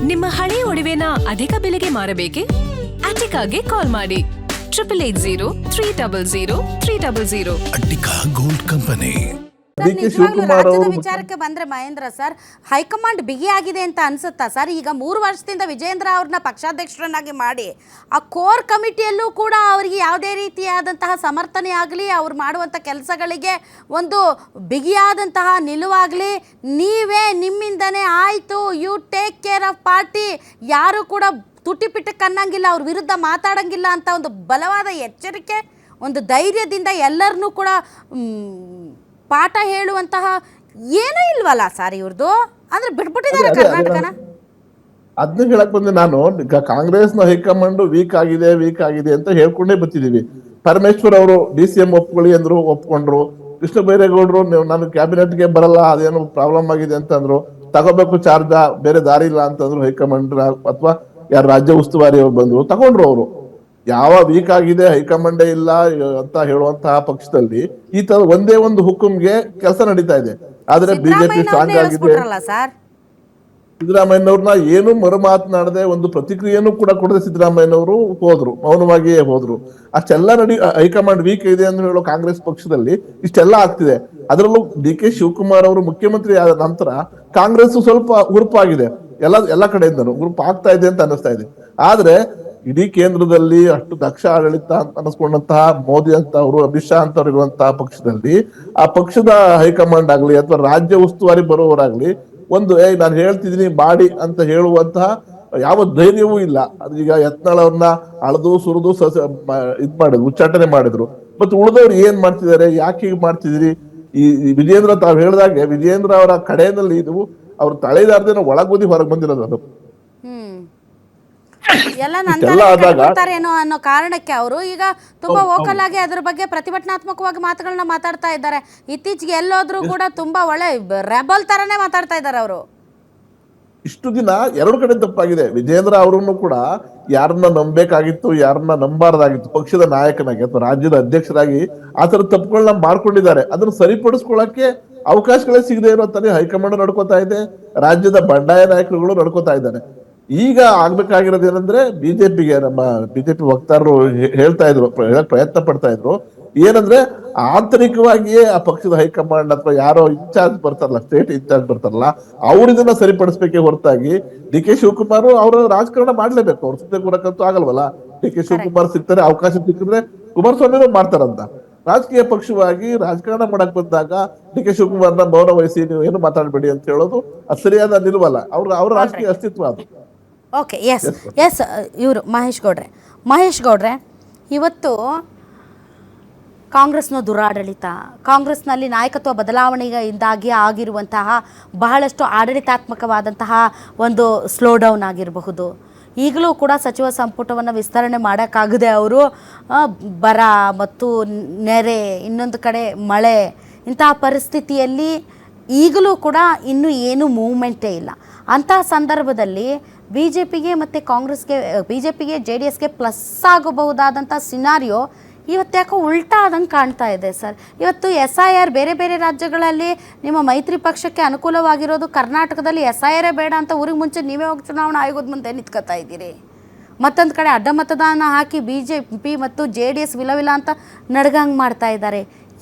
ನಿಮ್ಮ ಹಳೆಯ ಒಡವೆನ ಅಧಿಕ ಬೆಲೆಗೆ ಮಾರಬೇಕೆ? ಅಟಿಕಾಗೆ ಕಾಲ್ ಮಾಡಿ 8880 ಅಟ್ಟಿಕಾ ಗೋಲ್ಡ್ ಕಂಪನಿ. ರಾಜ್ಯದ ವಿಚಾರಕ್ಕೆ ಬಂದ್ರೆ ಮಹೇಂದ್ರ ಸರ್, ಹೈಕಮಾಂಡ್ ಬಿಗಿಯಾಗಿದೆ ಅಂತ ಅನ್ಸುತ್ತಾ ಸರ್? ಈಗ 3 ವರ್ಷದಿಂದ ವಿಜಯೇಂದ್ರ ಅವ್ರನ್ನ ಪಕ್ಷಾಧ್ಯಕ್ಷರನ್ನಾಗಿ ಮಾಡಿ ಆ ಕೋರ್ ಕಮಿಟಿಯಲ್ಲೂ ಕೂಡ ಅವರಿಗೆ ಯಾವುದೇ ರೀತಿಯಾದಂತಹ ಸಮರ್ಥನೆ ಆಗಲಿ, ಅವ್ರು ಮಾಡುವಂಥ ಕೆಲಸಗಳಿಗೆ ಒಂದು ಬಿಗಿಯಾದಂತಹ ನಿಲುವಾಗಲಿ, ನೀವೇ ನಿಮ್ಮಿಂದನೇ ಆಯಿತು, you take care of party, ಯಾರು ಕೂಡ ತುಟಿಪಿಟ್ಟಕ್ಕೆ ಅನ್ನಂಗಿಲ್ಲ, ಅವ್ರ ವಿರುದ್ಧ ಮಾತಾಡಂಗಿಲ್ಲ ಅಂತ ಒಂದು ಬಲವಾದ ಎಚ್ಚರಿಕೆ, ಒಂದು ಧೈರ್ಯದಿಂದ ಎಲ್ಲರನ್ನೂ ಕೂಡ ಪಾಠ ಹೇಳುವಂತಹ ಏನೂ ಇಲ್ವಲ್ಲ ಸರ್ ಇವ್ರದ್ದು? ಅಂದ್ರೆ ಬಿಟ್ಬಿಟ್ಟಿದ್ದಾರೆ ಕರ್ನಾಟಕನ. ಅದನ್ನ ಹೇಳಕ್ ಬಂದೆ ನಾನು. ಈಗ ಕಾಂಗ್ರೆಸ್ನ ಹೈಕಮಾಂಡ್ ವೀಕ್ ಆಗಿದೆ ಅಂತ ಹೇಳ್ಕೊಂಡೇ ಬರ್ತಿದೀವಿ. ಪರಮೇಶ್ವರ್ ಅವರು DCM ಒಪ್ಕೊಳ್ಳಿ ಅಂದ್ರು, ಒಪ್ಕೊಂಡ್ರು. ಕೃಷ್ಣ ಬೈರೇಗೌಡರು ನಾನು ಕ್ಯಾಬಿನೆಟ್ಗೆ ಬರಲ್ಲ, ಅದೇನೋ ಪ್ರಾಬ್ಲಮ್ ಆಗಿದೆ ಅಂತಂದ್ರು. ತಗೋಬೇಕು ಚಾರ್ಜ್, ಬೇರೆ ದಾರಿ ಇಲ್ಲ ಅಂತಂದ್ರು ಹೈಕಮಾಂಡ್, ಅಥವಾ ಯಾರು ರಾಜ್ಯ ಉಸ್ತುವಾರಿ ಅವ್ರು ಬಂದ್ರು, ತಗೊಂಡ್ರು ಅವರು. ಯಾವ ವೀಕ್ ಆಗಿದೆ, ಹೈಕಮಾಂಡೇ ಇಲ್ಲ ಅಂತ ಹೇಳುವಂತಹ ಪಕ್ಷದಲ್ಲಿ ಈ ತರ ಒಂದೇ ಒಂದು ಹುಕುಂಗೆ ಕೆಲಸ ನಡೀತಾ ಇದೆ. ಆದ್ರೆ ಬಿಜೆಪಿ ಸ್ಟ್ರಾಂಗ್ ಆಗಿದೆ. ಸಿದ್ದರಾಮಯ್ಯನವ್ರನ್ನ ಏನು ಮರು ಮಾತನಾಡದೆ, ಒಂದು ಪ್ರತಿಕ್ರಿಯೆನೂ ಕೂಡ ಕೊಡದೆ ಸಿದ್ದರಾಮಯ್ಯನವರು ಹೋದ್ರು, ಮೌನವಾಗಿಯೇ ಹೋದ್ರು. ಅಷ್ಟೆಲ್ಲ ಹೈಕಮಾಂಡ್ ವೀಕ್ ಇದೆ ಅಂತ ಹೇಳೋ ಕಾಂಗ್ರೆಸ್ ಪಕ್ಷದಲ್ಲಿ ಇಷ್ಟೆಲ್ಲ ಆಗ್ತಿದೆ. ಅದರಲ್ಲೂ DK ಶಿವಕುಮಾರ್ ಅವರು ಮುಖ್ಯಮಂತ್ರಿ ಆದ ನಂತರ ಕಾಂಗ್ರೆಸ್ ಸ್ವಲ್ಪ ಹುರುಪಾಗಿದೆ, ಎಲ್ಲ ಕಡೆಯಿಂದನೂ ಹುರುಪು ಆಗ್ತಾ ಇದೆ ಅಂತ ಅನಿಸ್ತಾ ಇದೆ. ಆದ್ರೆ ಇಡೀ ಕೇಂದ್ರದಲ್ಲಿ ಅಷ್ಟು ದಕ್ಷ ಆಡಳಿತ ಅನಿಸ್ಕೊಂಡಂತಹ ಮೋದಿ ಅಂತ ಅವರು, ಅಮಿತ್ ಶಾ ಅಂತ ಇರುವಂತಹ ಪಕ್ಷದಲ್ಲಿ ಆ ಪಕ್ಷದ ಹೈಕಮಾಂಡ್ ಆಗ್ಲಿ ಅಥವಾ ರಾಜ್ಯ ಉಸ್ತುವಾರಿ ಬರುವವರಾಗ್ಲಿ ಒಂದು ನಾನು ಹೇಳ್ತಿದ್ದೀನಿ ಮಾಡಿ ಅಂತ ಹೇಳುವಂತಹ ಯಾವ ಧೈರ್ಯವೂ ಇಲ್ಲ. ಈಗ ಯತ್ನಾಳ್ ಅವ್ರನ್ನ ಅಳದು ಸುರಿದು ಇದ್ ಮಾಡಿದ್ರು, ಉಚ್ಚಾಟನೆ ಮಾಡಿದ್ರು. ಮತ್ತೆ ಉಳಿದವ್ರು ಏನ್ ಮಾಡ್ತಿದ್ದಾರೆ, ಯಾಕೆ ಹೀಗೆ ಮಾಡ್ತಿದ್ರಿ? ಈ ವಿಜೇಂದ್ರ ತಾವ್ ಹೇಳ್ದಾಗೆ ವಿಜೇಂದ್ರ ಅವರ ಕಡೆಯಲ್ಲಿ ಇದು ಅವ್ರು ತಳೆದಾರ್ದೇನೋ ಒಳಗೋದಿ ಹೊರಗೆ ಬಂದಿರೋದು. ಅದು ಎಲ್ಲ ಏನೋ ಅನ್ನೋ ಕಾರಣಕ್ಕೆ ಅವರು ಈಗ ತುಂಬಾ ವೋಕಲ್ ಆಗಿ ಅದ್ರ ಬಗ್ಗೆ ಪ್ರತಿಭಟನಾತ್ಮಕವಾಗಿ ಮಾತುಗಳನ್ನ ಮಾತಾಡ್ತಾ ಇದ್ದಾರೆ. ಇತ್ತೀಚೆಗೆ ಎಲ್ಲೋದ್ರೂ ಕೂಡ ತುಂಬಾ ಒಳ್ಳೆ ರೆಬಲ್ ತರನೇ ಮಾತಾಡ್ತಾ ಇದ್ದಾರೆ ಅವರು. ಇಷ್ಟು ದಿನ ಎರಡು ಕಡೆ ತಪ್ಪಾಗಿದೆ. ವಿಜೇಂದ್ರ ಅವರನ್ನು ಕೂಡ ಯಾರನ್ನ ನಂಬೇಕಾಗಿತ್ತು, ಯಾರನ್ನ ನಂಬಾರ್ದಾಗಿತ್ತು, ಪಕ್ಷದ ನಾಯಕನಾಗಿ ಅಥವಾ ರಾಜ್ಯದ ಅಧ್ಯಕ್ಷರಾಗಿ ಆತರ ತಪ್ಪುಗಳನ್ನ ಮಾಡ್ಕೊಂಡಿದ್ದಾರೆ. ಅದನ್ನ ಸರಿಪಡಿಸ್ಕೊಳ್ಳಕ್ಕೆ ಅವಕಾಶಗಳೇ ಸಿಗದೆ ಇರೋ ತರ ಹೈಕಮಾಂಡ್ ನಡ್ಕೋತಾ ಇದೆ, ರಾಜ್ಯದ ಬಂಡಾಯ ನಾಯಕರುಗಳು ನಡ್ಕೋತಾ ಇದ್ದಾರೆ. ಈಗ ಆಗ್ಬೇಕಾಗಿರೋದು ಏನಂದ್ರೆ ಬಿಜೆಪಿಗೆ, ನಮ್ಮ ಬಿಜೆಪಿ ವಕ್ತಾರರು ಹೇಳ್ತಾ ಇದ್ರು, ಪ್ರಯತ್ನ ಪಡ್ತಾ ಇದ್ರು, ಏನಂದ್ರೆ ಆಂತರಿಕವಾಗಿಯೇ ಆ ಪಕ್ಷದ ಹೈಕಮಾಂಡ್ ಅಥವಾ ಯಾರೋ ಇನ್ಚಾರ್ಜ್ ಬರ್ತಾರಲ್ಲ, ಸ್ಟೇಟ್ ಇನ್ಚಾರ್ಜ್ ಬರ್ತಾರಲ್ಲ, ಅವ್ರು ಇದನ್ನ ಸರಿಪಡಿಸ್ಬೇಕೇ ಹೊರತಾಗಿ DK ಶಿವಕುಮಾರ್ ಅವರು ರಾಜಕಾರಣ ಮಾಡ್ಲೇಬೇಕು. ಅವ್ರು ಸುಮ್ಮನೆ ಕೂರಕ್ಕಂತೂ ಆಗಲ್ವಲ್ಲ. DK ಶಿವಕುಮಾರ್ ಸಿಗ್ತಾರೆ, ಅವಕಾಶ ಸಿಕ್ಕಿದ್ರೆ ಕುಮಾರಸ್ವಾಮಿ ಮಾಡ್ತಾರಂತ. ರಾಜಕೀಯ ಪಕ್ಷವಾಗಿ ರಾಜಕಾರಣ ಮಾಡಕ್ ಬಂದಾಗ DK ಶಿವಕುಮಾರ್ನ ಮೌನ ವಹಿಸಿ ನೀವು ಏನು ಮಾತಾಡ್ಬೇಡಿ ಅಂತ ಹೇಳೋದು ಅದು ಸರಿಯಾದ ನಿಲ್ವಲ್ಲ. ಅವ್ರ ರಾಜಕೀಯ ಅಸ್ತಿತ್ವ ಅದು. ಓಕೆ, ಎಸ್ ಇವರು ಮಹೇಶ್ ಗೌಡ್ರೆ ಇವತ್ತು ಕಾಂಗ್ರೆಸ್ನ ದುರಾಡಳಿತ, ಕಾಂಗ್ರೆಸ್ನಲ್ಲಿ ನಾಯಕತ್ವ ಬದಲಾವಣೆಯಿಂದಾಗಿ ಆಗಿರುವಂತಹ ಬಹಳಷ್ಟು ಆಡಳಿತಾತ್ಮಕವಾದಂತಹ ಒಂದು ಸ್ಲೋ ಡೌನ್ ಆಗಿರಬಹುದು. ಈಗಲೂ ಕೂಡ ಸಚಿವ ಸಂಪುಟವನ್ನು ವಿಸ್ತರಣೆ ಮಾಡೋಕ್ಕಾಗದೆ ಅವರು ಬರ ಮತ್ತು ನೆರೆ, ಇನ್ನೊಂದು ಕಡೆ ಮಳೆ, ಇಂತಹ ಪರಿಸ್ಥಿತಿಯಲ್ಲಿ ಈಗಲೂ ಕೂಡ ಇನ್ನೂ ಏನೂ ಮೂವ್ಮೆಂಟೇ ಇಲ್ಲ. ಅಂತಹ ಸಂದರ್ಭದಲ್ಲಿ BJPಗೆ ಮತ್ತು BJPಗೆ JDSಗೆ ಪ್ಲಸ್ ಆಗಬಹುದಾದಂಥ ಸಿನಾರಿಯೋ ಇವತ್ತು ಯಾಕೋ ಉಲ್ಟಾ ಆದಂಗೆ ಕಾಣ್ತಾ ಇದೆ ಸರ್. ಇವತ್ತು SIR ಬೇರೆ ಬೇರೆ ರಾಜ್ಯಗಳಲ್ಲಿ ನಿಮ್ಮ ಮೈತ್ರಿ ಪಕ್ಷಕ್ಕೆ ಅನುಕೂಲವಾಗಿರೋದು, ಕರ್ನಾಟಕದಲ್ಲಿ SIR ಬೇಡ ಅಂತ ಊರಿಗೆ ಮುಂಚೆ ನೀವೇ ಹೋಗಿ ಚುನಾವಣಾ ಆಯೋಗದ ಮುಂದೆ ನಿಂತ್ಕೊತಾ ಇದ್ದೀರಿ. ಮತ್ತೊಂದು ಕಡೆ ಅಡ್ಡ ಮತದಾನ ಹಾಕಿ BJP ಮತ್ತು JDS ವಿಲವಿಲ ಅಂತ ನಡ್ಗಂಗೆ ಮಾಡ್ತಾ ಇದ್ದಾರೆ.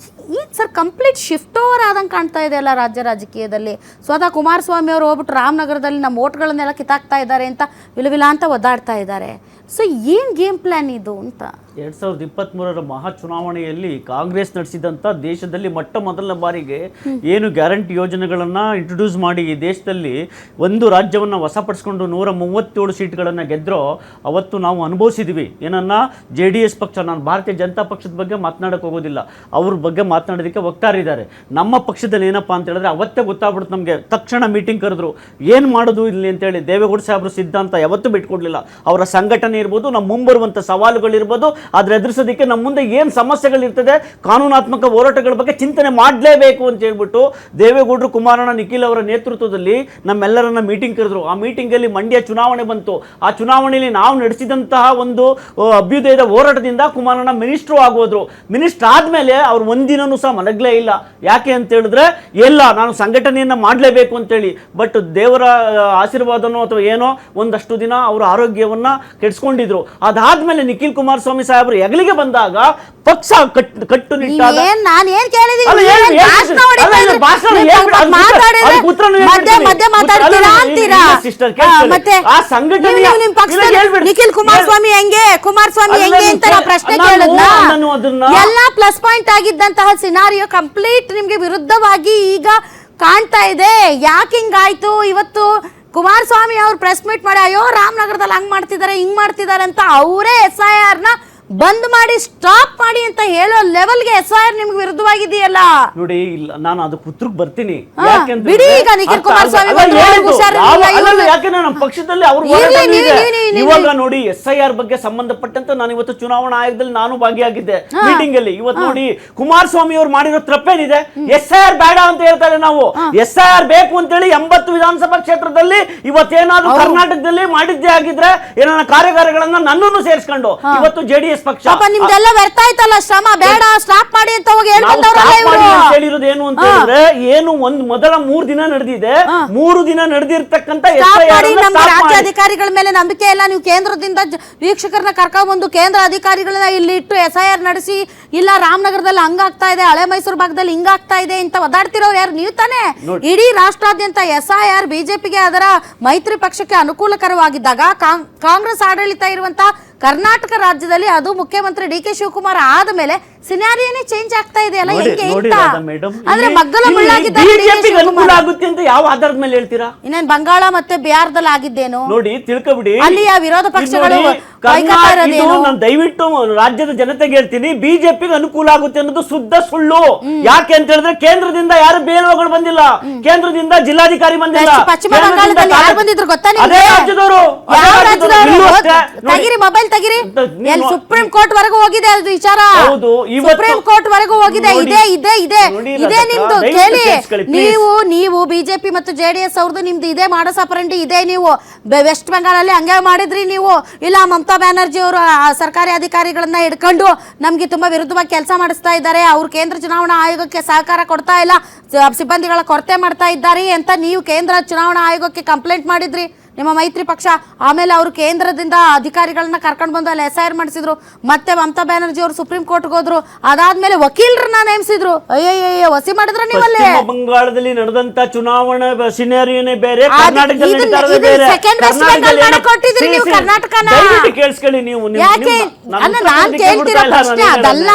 ಏನು ಸರ್, ಕಂಪ್ಲೀಟ್ ಶಿಫ್ಟ್ ಓವರ್ ಆದಂಗೆ ಕಾಣ್ತಾ ಇದೆ ಅಲ್ಲ ರಾಜ್ಯ ರಾಜಕೀಯದಲ್ಲಿ. ಸ್ವತಃ ಕುಮಾರಸ್ವಾಮಿ ಅವರು ಹೋಗ್ಬಿಟ್ಟು ರಾಮನಗರದಲ್ಲಿ ನಮ್ಮ ಓಟ್ಗಳನ್ನೆಲ್ಲ ಕಿತ್ತಾಕ್ತಾ ಇದ್ದಾರೆ ಅಂತ ವಿಲವಿಲ ಅಂತ ಒದ್ದಾಡ್ತಾ ಇದ್ದಾರೆ. ಸೊ ಏನು ಗೇಮ್ ಪ್ಲ್ಯಾನ್ ಇದು ಅಂತ? 2023ರ ಮಹಾ ಚುನಾವಣೆಯಲ್ಲಿ ಕಾಂಗ್ರೆಸ್ ನಡೆಸಿದಂಥ ದೇಶದಲ್ಲಿ ಮೊಟ್ಟ ಮೊದಲನೇ ಬಾರಿಗೆ ಏನು ಗ್ಯಾರಂಟಿ ಯೋಜನೆಗಳನ್ನು ಇಂಟ್ರೊಡ್ಯೂಸ್ ಮಾಡಿ ಈ ದೇಶದಲ್ಲಿ ಒಂದು ರಾಜ್ಯವನ್ನು ವಶಪಡಿಸ್ಕೊಂಡು 137 ಸೀಟ್ಗಳನ್ನು ಗೆದ್ರೋ ಅವತ್ತು ನಾವು ಅನುಭವಿಸಿದ್ವಿ. ಏನನ್ನ JDS ಪಕ್ಷ, ನಾನು ಭಾರತೀಯ ಜನತಾ ಪಕ್ಷದ ಬಗ್ಗೆ ಮಾತನಾಡೋಕೆ ಹೋಗೋದಿಲ್ಲ, ಅವ್ರ ಬಗ್ಗೆ ಮಾತನಾಡೋದಕ್ಕೆ ವಕ್ತಾರಿದ್ದಾರೆ. ನಮ್ಮ ಪಕ್ಷದಲ್ಲಿ ಏನಪ್ಪ ಅಂತ ಹೇಳಿದ್ರೆ ಅವತ್ತೇ ಗೊತ್ತಾಗ್ಬಿಡುತ್ತೆ ನಮಗೆ. ತಕ್ಷಣ ಮೀಟಿಂಗ್ ಕರೆದ್ರು, ಏನು ಮಾಡೋದು ಇಲ್ಲಿ ಅಂತೇಳಿ. ದೇವೇಗೌಡ ಸಾಹೇಬ್ರ ಸಿದ್ಧಾಂತ ಯಾವತ್ತೂ ಬಿಟ್ಕೊಡ್ಲಿಲ್ಲ. ಅವರ ಸಂಘಟನೆ ಇರ್ಬೋದು, ನಮ್ಮ ಮುಂಬರುವಂಥ ಸವಾಲುಗಳಿರ್ಬೋದು, ಆದ್ರೆ ಎದುರಿಸೋದಕ್ಕೆ ನಮ್ಮ ಮುಂದೆ ಏನು ಸಮಸ್ಯೆಗಳಿರ್ತದೆ, ಕಾನೂನಾತ್ಮಕ ಹೋರಾಟಗಳ ಬಗ್ಗೆ ಚಿಂತನೆ ಮಾಡಲೇಬೇಕು ಅಂತ ಹೇಳ್ಬಿಟ್ಟು ದೇವೇಗೌಡರು, ಕುಮಾರಣ್ಣ, ನಿಖಿಲ್ ಅವರ ನೇತೃತ್ವದಲ್ಲಿ ನಮ್ಮೆಲ್ಲರನ್ನ ಮೀಟಿಂಗ್ ಕರೆದ್ರು. ಆ ಮೀಟಿಂಗಲ್ಲಿ ಮಂಡ್ಯ ಚುನಾವಣೆ ಬಂತು. ಆ ಚುನಾವಣೆಯಲ್ಲಿ ನಾವು ನಡೆಸಿದಂತಹ ಒಂದು ಅಭ್ಯುದಯದ ಹೋರಾಟದಿಂದ ಕುಮಾರಣ್ಣ ಮಿನಿಸ್ಟ್ರು ಆಗೋದ್ರು. ಮಿನಿಸ್ಟರ್ ಆದ್ಮೇಲೆ ಅವ್ರು ಒಂದಿನೂ ಸಹ ಮಲಗಲೇ ಇಲ್ಲ. ಯಾಕೆ ಅಂತ ಹೇಳಿದ್ರೆ ಎಲ್ಲ ನಾನು ಸಂಘಟನೆಯನ್ನ ಮಾಡಲೇಬೇಕು ಅಂತೇಳಿ. ಬಟ್ ದೇವರ ಆಶೀರ್ವಾದನೋ ಅಥವಾ ಏನೋ ಒಂದಷ್ಟು ದಿನ ಅವರ ಆರೋಗ್ಯವನ್ನ ಕೆಡಿಸ್ಕೊಂಡಿದ್ರು. ಅದಾದ್ಮೇಲೆ ನಿಖಿಲ್ ಕುಮಾರಸ್ವಾಮಿ ಸಾಹೇಬರು ಹೆಗಲಿಗೆ ಬಂದಾಗ ಪಕ್ಷ ಕಟ್ಟುನಿಟ್ಟಾದ ನಿಖಿಲ್ ಕುಮಾರಸ್ವಾಮಿ ಹೆಂಗೆ ಅಂತ ಪ್ರಶ್ನೆ ಕೇಳಿದ್ನ ಎಲ್ಲ ಪ್ಲಸ್ ಪಾಯಿಂಟ್ ಆಗಿದ್ದಂತಹ ಸಿನಾರಿಯೋ ಕಂಪ್ಲೀಟ್ ನಿಮ್ಗೆ ವಿರುದ್ಧವಾಗಿ ಈಗ ಕಾಣ್ತಾ ಇದೆ. ಯಾಕೆ ಹಿಂಗಾಯ್ತು? ಇವತ್ತು ಕುಮಾರಸ್ವಾಮಿ ಅವ್ರು ಪ್ರೆಸ್ ಮೀಟ್ ಮಾಡಿ ಅಯ್ಯೋ ರಾಮನಗರದಲ್ಲಿ ಹಂಗ್ ಮಾಡ್ತಿದ್ದಾರೆ ಹಿಂಗ್ ಮಾಡ್ತಿದ್ದಾರೆ ಅಂತ ಅವರೇ SIR ನ ಬಂದ್ ಮಾಡಿ ಸ್ಟಾಪ್ ಮಾಡಿ ಅಂತ ಹೇಳೋ ಲೆವೆಲ್ಗೆ SIR ನಿಮ್ಗೆ ವಿರುದ್ಧವಾಗಿದೆಯಲ್ಲ. ನೋಡಿ, ಇಲ್ಲ ನಾನು ಅದಕ್ಕೆ ಉತ್ತರಕ್ಕೆ ಬರ್ತೀನಿ. ಬಿಡಿ, ಈಗ ನಿಖಿಲ್ ಕುಮಾರಸ್ವಾಮಿ ಯಾಕೆಂದ್ರೆ ನಮ್ಮ ಪಕ್ಷದಲ್ಲಿ ಅವ್ರು ಇವಾಗ ನೋಡಿ SIR ಬಗ್ಗೆ ಸಂಬಂಧಪಟ್ಟಂತೆ ನಾನು ಇವತ್ತು ಚುನಾವಣಾ ಆಯೋಗದಲ್ಲಿ ನಾನು ಭಾಗಿಯಾಗಿದ್ದೆ ಮೀಟಿಂಗ್ ಅಲ್ಲಿ. ಇವತ್ತು ನೋಡಿ ಕುಮಾರಸ್ವಾಮಿ ಅವ್ರು ಮಾಡಿರೋ ತಪ್ಪೇನಿದೆ? SIR ಬೇಡ ಅಂತ ಹೇಳ್ತಾರೆ. ನಾವು SIR ಬೇಕು ಅಂತೇಳಿ 80 ವಿಧಾನಸಭಾ ಕ್ಷೇತ್ರದಲ್ಲಿ ಇವತ್ತೇನಾದ್ರೂ ಕರ್ನಾಟಕದಲ್ಲಿ ಮಾಡಿದ್ದೇ ಆಗಿದ್ರೆ ಏನಾರ ಕಾರ್ಯಕಾರಿಗಳನ್ನ ನನ್ನನ್ನು ಸೇರಿಸ್ಕೊಂಡು ಇವತ್ತು JDS ಪಕ್ಷ ನಿಮ್ದೆಲ್ಲ ವ್ಯರ್ಥ ಆಯ್ತಲ್ಲ, ಶ್ರಮ ಬೇಡ ಸ್ಟಾಪ್ ಮಾಡಿ ಅಂತ ಹೋಗಿ ಹೇಳಿರೋದು ಏನು ಅಂತ ಹೇಳಿದ್ರೆ, ಏನು ಒಂದ್ ಮೊದಲ 3 ದಿನ ನಡೆದಿದೆ. 3 ದಿನ ನಡೆದಿರ್ತಕ್ಕಂಥ ರಾಜ್ಯ ಅಧಿಕಾರಿಗಳ ಮೇಲೆ ನಂಬಿಕೆ ಇಲ್ಲ. ನೀವು ಕೇಂದ್ರದಿಂದ ವೀಕ್ಷಕರನ್ನ ಕರ್ಕೊಂಡ್ಬಂದು ಕೇಂದ್ರ ಅಧಿಕಾರಿಗಳನ್ನ ಇಲ್ಲಿ ಇಟ್ಟು SIR ನಡೆಸಿ, ಇಲ್ಲ ರಾಮನಗರದಲ್ಲಿ ಹಂಗಾಗ್ತಾ ಇದೆ, ಹಳೆ ಮೈಸೂರು ಭಾಗದಲ್ಲಿ ಹಿಂಗಾಗ್ತಾ ಇದೆ ಅಂತ ಒದಾಡ್ತಿರೋರು ಯಾರು? ನೀವು ತಾನೇ. ಇಡೀ ರಾಷ್ಟ್ರಾದ್ಯಂತ SIR ಬಿಜೆಪಿಗೆ ಅದರ ಮೈತ್ರಿ ಪಕ್ಷಕ್ಕೆ ಅನುಕೂಲಕರವಾಗಿದ್ದಾಗ ಕಾಂಗ್ರೆಸ್ ಆಡಳಿತ ಇರುವಂತಹ ಕರ್ನಾಟಕ ರಾಜ್ಯದಲ್ಲಿ ಅದು ಮುಖ್ಯಮಂತ್ರಿ DK ಶಿವಕುಮಾರ್ ಆದ ಮೇಲೆ ಸಿನಾರಿಯೋನೇ ಚೇಂಜ್ ಆಗ್ತಾ ಇದೆಯಲ್ಲ. ಅಂದ್ರೆ ಮಗ್ಗಲ ಆಗುತ್ತೆ ಅಂತ ಯಾವ ಆಧಾರದ ಮೇಲೆ ಹೇಳ್ತೀರಾ? ಇನ್ನೇನ್ ಬಂಗಾಳ ಮತ್ತೆ ಬಿಹಾರದಲ್ಲಿ ಆಗಿದ್ದೇನು ನೋಡಿ, ತಿಳ್ಕೊಬಿಡಿ. ಅಲ್ಲಿಯ ವಿರೋಧ ಪಕ್ಷಗಳು ನಾನು ದಯವಿಟ್ಟು ರಾಜ್ಯದ ಜನತೆಗೆ ಹೇಳ್ತೀನಿ, ಬಿಜೆಪಿಗೆ ಅನುಕೂಲ ಆಗುತ್ತೆ ಅನ್ನೋದು ಶುದ್ಧ ಸುಳ್ಳು. ಯಾಕೆ ಅಂತ ಹೇಳಿದ್ರೆ ಕೇಂದ್ರದಿಂದ ಯಾರು ಬೇಲುಗಳು ಬಂದಿಲ್ಲ, ಕೇಂದ್ರದಿಂದ ಜಿಲ್ಲಾಧಿಕಾರಿ ಬಂದಿಲ್ಲ. ಪಶ್ಚಿಮ ಬಂಗಾಳದಲ್ಲಿ ಯಾರು ಬಂದಿದ್ರು ಗೊತ್ತಾ? ಅದೇ ರಾಜ್ಯದವರು ತೆಗಿರಿ, ಮೊಬೈಲ್ ತೆಗಿರಿ. ಸುಪ್ರೀಂ ಕೋರ್ಟ್ ವರೆಗೂ ಹೋಗಿದೆ ಅದು ವಿಚಾರ. ಸುಪ್ರೀಂ ಕೋರ್ಟ್ ವರೆಗೂ ಹೋಗಿದೆ. ಇದೇ ನಿಮ್ದು. ಕೇಳಿ, ನೀವು ಬಿಜೆಪಿ ಮತ್ತು JDS ಅವ್ರದ್ದು ನಿಮ್ದು ಇದೇ ಮಾಡಸ್ ಆಪರೆಂಡಿ ಇದೆ. ನೀವು ವೆಸ್ಟ್ ಬೆಂಗಾಳಲ್ಲಿ ಹಂಗೆ ಮಾಡಿದ್ರಿ. ನೀವು ಇಲ್ಲ ಮಮತಾ ಬ್ಯಾನರ್ಜಿ ಅವರು ಸರ್ಕಾರಿ ಅಧಿಕಾರಿಗಳನ್ನ ಹಿಡ್ಕೊಂಡು ನಮ್ಗೆ ತುಂಬಾ ವಿರುದ್ಧವಾಗಿ ಕೆಲಸ ಮಾಡಿಸ್ತಾ ಇದ್ದಾರೆ, ಅವ್ರು ಕೇಂದ್ರ ಚುನಾವಣಾ ಆಯೋಗಕ್ಕೆ ಸಹಕಾರ ಕೊಡ್ತಾ ಇಲ್ಲ, ಸಿಬ್ಬಂದಿಗಳ ಕೊರತೆ ಮಾಡ್ತಾ ಇದ್ದಾರೆ ಅಂತ ನೀವು ಕೇಂದ್ರ ಚುನಾವಣಾ ಆಯೋಗಕ್ಕೆ ಕಂಪ್ಲೇಂಟ್ ಮಾಡಿದ್ರಿ ನಿಮ್ಮ ಮೈತ್ರಿ ಪಕ್ಷ. ಆಮೇಲೆ ಅವರು ಕೇಂದ್ರದಿಂದ ಅಧಿಕಾರಿಗಳನ್ನ ಕರ್ಕೊಂಡು ಬಂದು ಅಲ್ಲಿ SIR ಮಾಡಿಸಿದ್ರು. ಮತ್ತೆ ಮಮತಾ ಬ್ಯಾನರ್ಜಿ ಅವರು ಸುಪ್ರೀಂ ಕೋರ್ಟ್ಗೆ ಹೋದ್ರು. ಅದಾದ್ಮೇಲೆ ವಕೀಲರನ್ನ ನೇಮಿಸಿದ್ರು. ಅಯ್ಯಯ್ಯ, ವಸಿ ಮಾಡಿದ್ರ ನೀವಲ್ಲೇ. ಬಂಗಾಳದಲ್ಲಿ ನಡೆದಂತ ಚುನಾವಣಾ ಸಿನಾರಿಯೋನೇ ಬೇರೆ, ಕರ್ನಾಟಕನ ಕೇಳಿಸ್ಕೊಳ್ಳಿ ನೀವು. ಯಾಕೆ ನಾನು ಕೇಳ್ತಿರೋ ಪ್ರಶ್ನೆ ಅದಲ್ಲ.